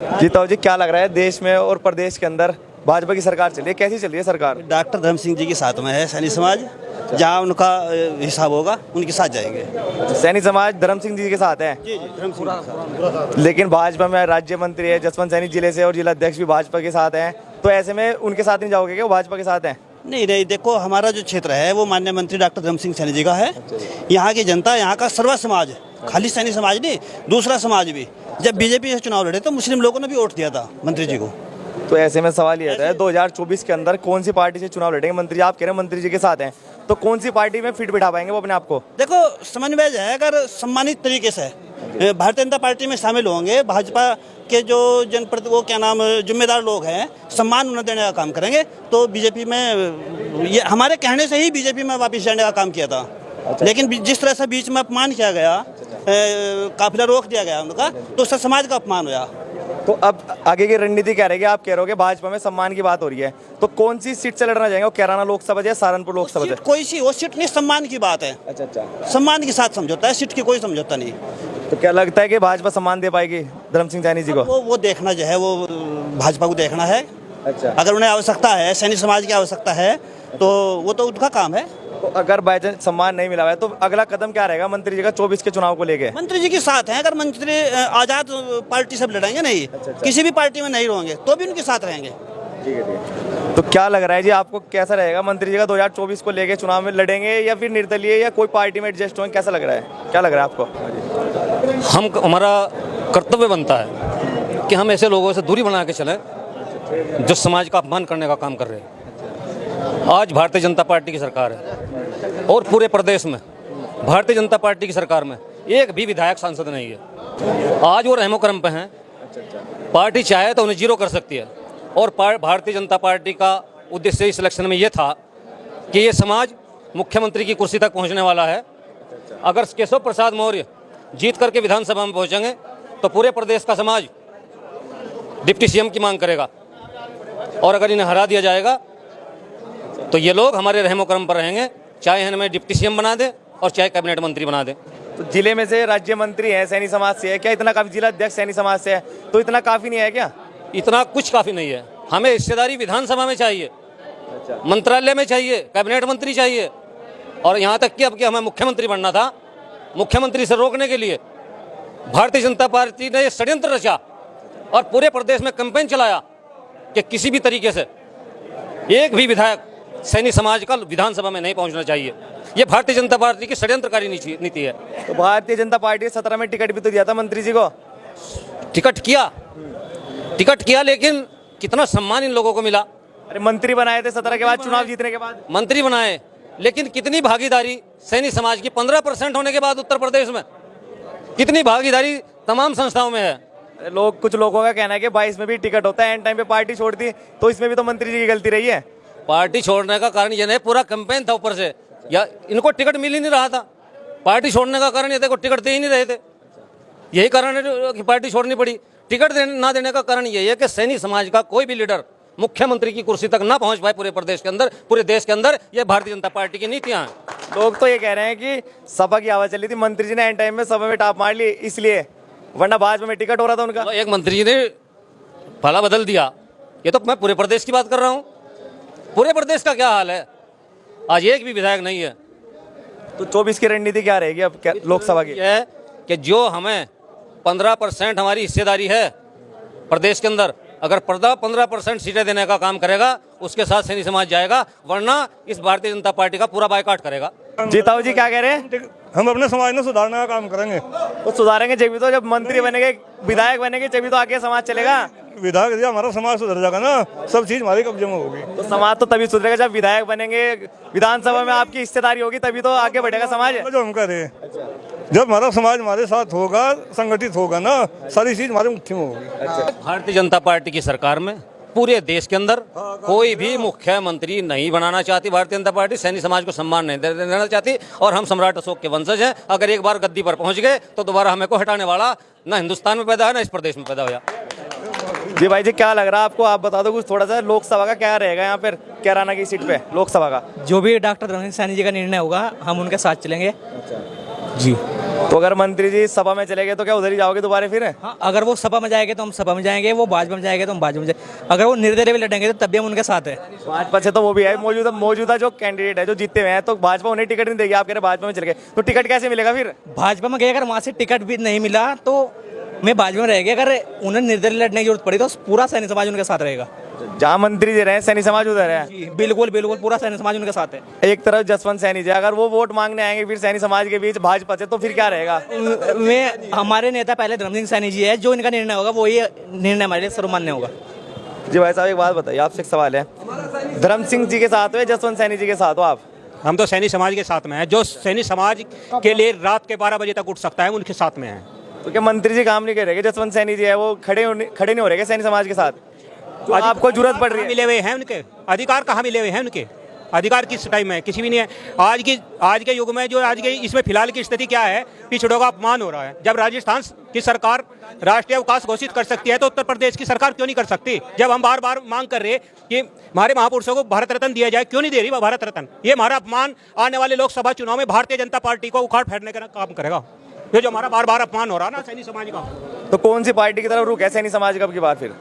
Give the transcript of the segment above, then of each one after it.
जीता जी, क्या लग रहा है देश में और प्रदेश के अंदर भाजपा की सरकार चल रही है, कैसी चल रही है सरकार? डॉक्टर धर्म सिंह जी के साथ में है सैनी समाज, जहाँ उनका हिसाब होगा उनके साथ जाएंगे। सैनी समाज धर्म सिंह जी के साथ है। जी धर्म सिंह के साथ। लेकिन भाजपा में राज्य मंत्री है जसवंत सैनी जिले से और जिला अध्यक्ष भी भाजपा के साथ हैं, तो ऐसे में उनके साथ नहीं जाओगे क्या? वो भाजपा के साथ हैं। नहीं, देखो हमारा जो क्षेत्र है वो माननीय मंत्री डॉक्टर धर्म सिंह सैनी जी का है। यहाँ की जनता, यहाँ का सर्व समाज, खाली सैनी समाज नहीं, दूसरा समाज भी, जब बीजेपी से चुनाव लड़े तो मुस्लिम लोगों ने भी वोट दिया था मंत्री जी को। तो ऐसे में सवाल ये आता है 2024 के अंदर कौन सी पार्टी से चुनाव लड़ेंगे मंत्री? आप कह रहे हैं मंत्री जी के साथ हैं, तो कौन सी पार्टी में फिट बिठा पाएंगे वो अपने आप को? देखो समन्वय है, अगर सम्मानित तरीके से भारतीय जनता पार्टी में शामिल होंगे, भाजपा के जो जनप्रति वो क्या नाम जिम्मेदार लोग हैं, सम्मान उन्हें देने का काम करेंगे, तो बीजेपी में ये हमारे कहने से ही बीजेपी में वापस जाने का काम किया था। लेकिन जिस तरह से बीच में अपमान किया गया, काफिला रोक दिया गया उनका, तो उससे समाज का अपमान हुआ। तो अब आगे की रणनीति क्या रहेगी? आप कह रहे हो कि भाजपा में सम्मान की बात हो रही है, तो कौन सी सीट से लड़ना चाहेंगे? कैराना लोकसभा या सहारनपुर लोकसभा से? कोई सी वो सीट नहीं, सम्मान की बात है। अच्छा, सम्मान के साथ समझौता है, सीट की कोई समझौता नहीं। तो क्या लगता है कि भाजपा सम्मान दे पाएगी धर्म सिंह सैनी जी को? वो देखना जो है वो भाजपा को देखना है। अच्छा, अगर उन्हें आवश्यकता है, सैनी समाज की आवश्यकता है, तो वो तो उनका काम है। तो अगर बाई चांस सम्मान नहीं मिला है तो अगला कदम क्या रहेगा मंत्री जी का 24 के चुनाव को लेके? मंत्री जी के साथ हैं, अगर मंत्री आजाद पार्टी से लड़ेंगे नहीं, किसी भी पार्टी में नहीं रहेंगे, तो भी उनके साथ रहेंगे। ठीक है। तो क्या लग रहा है जी आपको, कैसा रहेगा मंत्री जी का 2024 को लेके चुनाव में लड़ेंगे या फिर निर्दलीय या कोई पार्टी में एडजस्ट होंगे? कैसा लग रहा है, क्या लग रहा है आपको? हमारा कर्तव्य बनता है कि हम ऐसे लोगों से दूरी बना के चलें जो समाज का अपमान करने का काम कर रहे हैं। आज भारतीय जनता पार्टी की सरकार है और पूरे प्रदेश में भारतीय जनता पार्टी की सरकार में एक भी विधायक सांसद नहीं है। आज वो रहमो करम पे हैं, पार्टी चाहे तो उन्हें जीरो कर सकती है। और भारतीय जनता पार्टी का उद्देश्य इस इलेक्शन में ये था कि ये समाज मुख्यमंत्री की कुर्सी तक पहुंचने वाला है। अगर केशव प्रसाद मौर्य जीत करके विधानसभा में पहुंचेंगे तो पूरे प्रदेश का समाज डिप्टी सीएम की मांग करेगा, और अगर इन्हें हरा दिया जाएगा तो ये लोग हमारे रहमो करम पर रहेंगे, चाहे हमें डिप्टी सीएम बना दे और चाहे कैबिनेट मंत्री बना दे। तो जिले में से राज्य मंत्री है सैनी समाज से है, क्या इतना काफी? जिला अध्यक्ष सैनी समाज से है, तो इतना काफी नहीं है क्या? इतना कुछ काफ़ी नहीं है। हमें हिस्सेदारी विधानसभा में चाहिए, मंत्रालय में चाहिए, कैबिनेट मंत्री चाहिए, और यहाँ तक कि अब कि हमें मुख्यमंत्री बनना था, मुख्यमंत्री से रोकने के लिए भारतीय जनता पार्टी ने षड्यंत्र रचा और पूरे प्रदेश में कैंपेन चलाया कि किसी भी तरीके से एक भी विधायक सैनी समाज का विधानसभा में नहीं पहुंचना चाहिए। ये भारतीय जनता पार्टी की षड्यंत्रकारी नीति है। तो भारतीय जनता पार्टी 17 में टिकट भी तो दिया था मंत्री जी को। टिकट किया, लेकिन कितना सम्मान इन लोगों को मिला? अरे मंत्री बनाए थे 17 के बाद, चुनाव जीतने के बाद मंत्री बनाए, लेकिन कितनी भागीदारी सैनी समाज की 15% होने के बाद उत्तर प्रदेश में कितनी भागीदारी तमाम संस्थाओं में है। कुछ लोगों का कहना है कि 22 में भी टिकट होता है, एंड टाइम पे पार्टी छोड़ दी, तो इसमें भी तो मंत्री जी की गलती रही है। पार्टी छोड़ने का कारण ये नहीं, पूरा कैंपेन था ऊपर से, या इनको टिकट मिल ही नहीं रहा था। पार्टी छोड़ने का कारण ये था, टिकट दे ही नहीं रहे थे, यही कारण है कि पार्टी छोड़नी पड़ी। टिकट ना देने का कारण यही है कि सैनी समाज का कोई भी लीडर मुख्यमंत्री की कुर्सी तक ना पहुंच पाए पूरे प्रदेश के अंदर, पूरे देश के अंदर। ये भारतीय जनता पार्टी की नीतियां हैं। लोग तो ये कह रहे हैं कि सभा की आवाज चली थी, मंत्री जी ने एंड टाइम में सभा में टाप मार ली इसलिए, वरना भाजपा में टिकट हो रहा था उनका। एक मंत्री जी ने फला बदल दिया, ये तो मैं पूरे प्रदेश की बात कर रहा हूँ। पूरे प्रदेश का क्या हाल है? आज एक भी विधायक नहीं है। तो 24 की रणनीति क्या रहेगी अब लोकसभा की? है कि जो हमें 15% हमारी हिस्सेदारी है प्रदेश के अंदर, अगर 15% सीटें देने का काम करेगा, उसके साथ सैनी समाज जाएगा, वरना इस भारतीय जनता पार्टी का पूरा बायकॉट करेगा। जीताऊ जी क्या कह रहे हैं? हम अपने समाज में सुधारने का काम करेंगे। तो सुधारेंगे जब भी तो, जब मंत्री बनेंगे, विधायक बनेंगे, जब भी तो आगे समाज चलेगा। विधायक दिया हमारा समाज सुधर जाएगा ना, सब चीज हमारे कब्जे में होगी। तो समाज तो तभी सुधरेगा जब विधायक बनेंगे, विधानसभा में आपकी हिस्सेदारी होगी, तभी तो आगे बढ़ेगा समाज। जो हम कह रहे हैं, जब हमारा समाज हमारे साथ होगा, संगठित होगा ना, सारी चीज हमारे मुट्ठी में होगी। भारतीय जनता पार्टी की सरकार में पूरे देश के अंदर कोई भी मुख्यमंत्री नहीं बनाना चाहती भारतीय जनता पार्टी। सैनी समाज को सम्मान नहीं देना चाहती, और हम सम्राट अशोक के वंशज हैं। अगर एक बार गद्दी पर पहुंच गए तो दोबारा हमें को हटाने वाला ना हिंदुस्तान में पैदा है ना इस प्रदेश में पैदा हुआ। जी भाई जी, क्या लग रहा है आपको? आप बता दो कुछ थोड़ा सा, लोकसभा का क्या रहेगा यहाँ पर कैराना की सीट पे लोकसभा का? जो भी डॉक्टर धर्म सिंह सैनी जी का निर्णय होगा, हम उनके साथ चलेंगे। जी तो अगर मंत्री जी सभा में चले गए तो क्या उधर ही जाओगे दोबारा फिर? हाँ, अगर वो सभा में जाएंगे तो हम सभा में जाएंगे, वो भाजपा में जाएंगे तो हम भाजपा में जाएंगे। अगर वो निर्दलीय भी लड़ेंगे तो तब भी हम उनके साथ है। भाजपा से तो वो भी है, मौजूदा जो कैंडिडेट है जो जीते हुए हैं, तो भाजपा उन्हें टिकट नहीं देगी। आप कह रहे भाजपा में चले गए तो टिकट कैसे मिलेगा फिर? भाजपा में गए, अगर वहाँ से टिकट भी नहीं मिला तो मैं भाजपा में रह गया। अगर उन्हें निर्दलीय लड़ने की जरूरत पड़ी तो पूरा सैनिक समाज उनके साथ रहेगा। जहाँ मंत्री जी रहे सैनी समाज उधर है। जी बिल्कुल बिल्कुल, पूरा सैनिक समाज उनके साथ है। एक तरफ जसवंत सैनी जी, अगर वो वोट मांगने आएंगे फिर सैनी समाज के बीच भाजपा से, तो फिर क्या रहेगा? मैं हमारे नेता पहले धर्म सिंह सैनी जी है, जो इनका निर्णय होगा वो ये निर्णय हमारे लिए सर्वमान्य होगा। जी भाई साहब एक बात बताइए, आपसे एक सवाल है, धर्म सिंह जी के साथ हो या जसवंत सैनी जी के साथ हो आप? हम तो सैनी समाज के साथ में हैं। जो सैनी समाज के लिए रात के 12 बजे तक उठ सकता है उनके साथ में है। तो क्या मंत्री जी काम नहीं कर रहे? जसवंत सैनी जी है वो खड़े नहीं हो रहे सैनी समाज के साथ? तो आपको जरूरत पड़ रही है? मिले हुए हैं उनके अधिकार, कहाँ मिले हुए हैं उनके अधिकार? किस टाइम में किसी भी नहीं है। आज के युग में जो आज के इसमें फिलहाल की स्थिति क्या है, पिछड़ों का अपमान हो रहा है। जब राजस्थान की सरकार राष्ट्रीय अवकाश घोषित कर सकती है तो उत्तर प्रदेश की सरकार क्यों नहीं कर सकती? जब हम बार बार मांग कर रहे कि हमारे महापुरुषों को भारत रत्न दिया जाए, क्यों नहीं दे रही भारत रत्न? ये हमारा अपमान आने वाले लोकसभा चुनाव में भारतीय जनता पार्टी को उखाड़ फेंकने का काम करेगा। ये जो हमारा बार बार अपमान हो रहा है ना सैनी समाज का। तो कौन सी पार्टी की तरफ रुख है सैनी समाज का अब की बार फिर?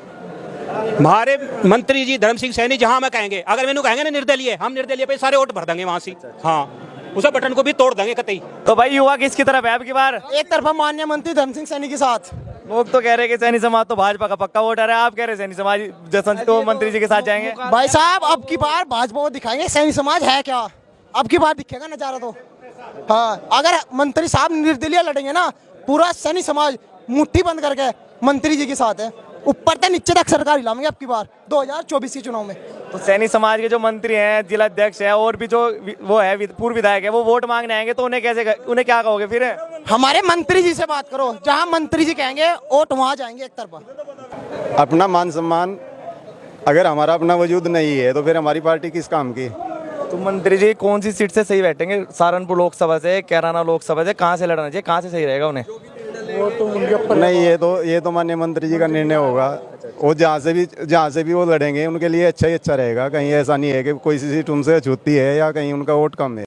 हमारे मंत्री जी धर्म सिंह सैनी जहां मैं कहेंगे, अगर मैंने कहेंगे ना निर्दलीय, हम निर्दलीय पे सारे वोट भर देंगे वहां से। हाँ, उस बटन को भी तोड़ देंगे कतई। तो भाई युवा किसकी तरफ है अब की बार? एक तरफा माननीय मंत्री धर्म सिंह सैनी के साथ। लोग तो कह रहे हैं कि सैनी समाज तो भाजपा का पक्का वोटर है, आप कह रहे हैं सैनी समाज जसवंत तो मंत्री जी के साथ जाएंगे। भाई साहब अब की बार भाजपा को दिखाएंगे सैनी समाज है क्या, अब की बार दिखेगा नजारा तो। हाँ, अगर मंत्री साहब निर्दलीय लड़ेंगे ना, पूरा सैनी समाज मुट्ठी बंद करके मंत्री जी के साथ है, ऊपर से नीचे तक सरकार हिलाएंगे अब की बार 2024 के चुनाव में। तो सैनी समाज के जो मंत्री हैं, जिला अध्यक्ष हैं और भी जो वो है पूर्व विधायक है, वो वोट मांगने आएंगे तो उन्हें उन्हें क्या कहोगे फिर? हमारे मंत्री जी से बात करो, जहाँ मंत्री जी कहेंगे वोट वहाँ जाएंगे एक तरफा। अपना मान सम्मान, अगर हमारा अपना वजूद नहीं है तो फिर हमारी पार्टी किस काम की? तो मंत्री जी कौन सी सीट से सही बैठेंगे? सहारनपुर लोकसभा से, कैराना लोकसभा से, कहाँ से लड़ना चाहिए, कहाँ से सही रहेगा उन्हें? नहीं, ये तो माननीय मंत्री जी का निर्णय होगा। वो जहाँ से भी वो लड़ेंगे उनके लिए अच्छा ही अच्छा रहेगा। कहीं ऐसा नहीं है कि कोई सी सीट उनसे छूटती है या कहीं उनका वोट कम है।